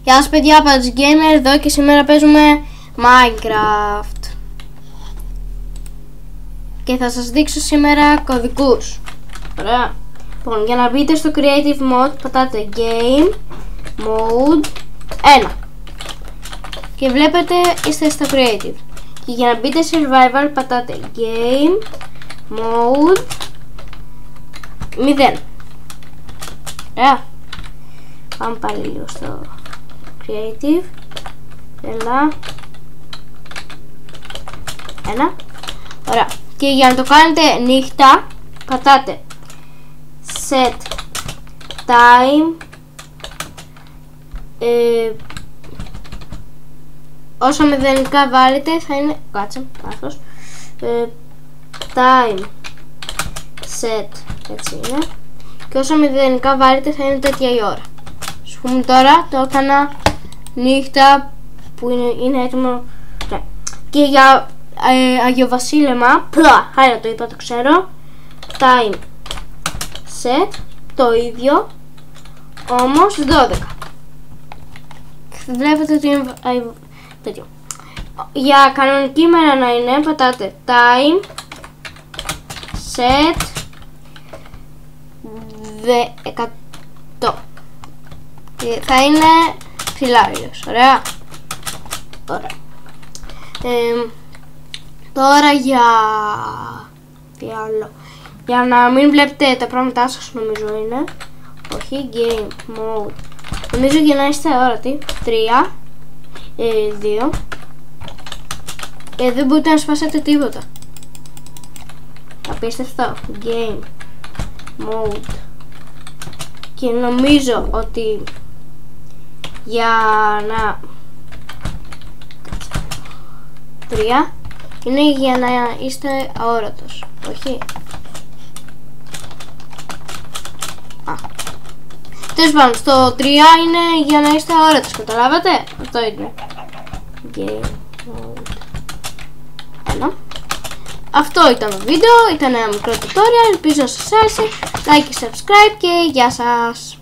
Γεια σας παιδιά, Patch Gamer εδώ και σήμερα παίζουμε Minecraft. Και θα σας δείξω σήμερα κωδικούς. Ωραία. Λοιπόν, για να μπείτε στο Creative Mode πατάτε Game Mode 1. Και βλέπετε είστε στο Creative. Και για να μπείτε Survival πατάτε Game Mode 0. Ωραία. Πάμε πάλι λίγο στο Creative. Έλα. 1. Ωραία. Και για να το κάνετε νύχτα πατάτε Set Time. Όσο μηδενικά βάλετε θα είναι. Κάτσε, λάθος. Time Set. Έτσι είναι. Και όσο μηδενικά βάλετε θα είναι τέτοια η ώρα. Ας πούμε τώρα το έκανα νύχτα που είναι έτοιμο. Ναι. Και για Αγιοβασίλεμα, άρα το είπα, το ξέρω. Time Set το ίδιο, όμως 12. Βλέπετε ότι είναι τέτοιο. Για κανονική μέρα να είναι πατάτε Time Set 100. Θα είναι φιλάριος. Ωραία. Ωραία. Τώρα τι άλλο. Για να μην βλέπετε τα πράγματά σας, νομίζω είναι. Όχι, Game Mode. Νομίζω για να είστε αόρατοι. 3 2. Δεν μπορείτε να σπάσετε τίποτα. Απίστευτο. Game Mode. Και νομίζω ότι για να 3 είναι για να είστε αόρατος. Όχι. Τέλος πάντων, στο 3 είναι για να είστε αόρατος. Καταλάβατε? Αυτό είναι. Game Mode 1. Αυτό ήταν το βίντεο. Ήταν ένα μικρό tutorial. Ελπίζω να σας άρεσε. Like και subscribe και γεια σας.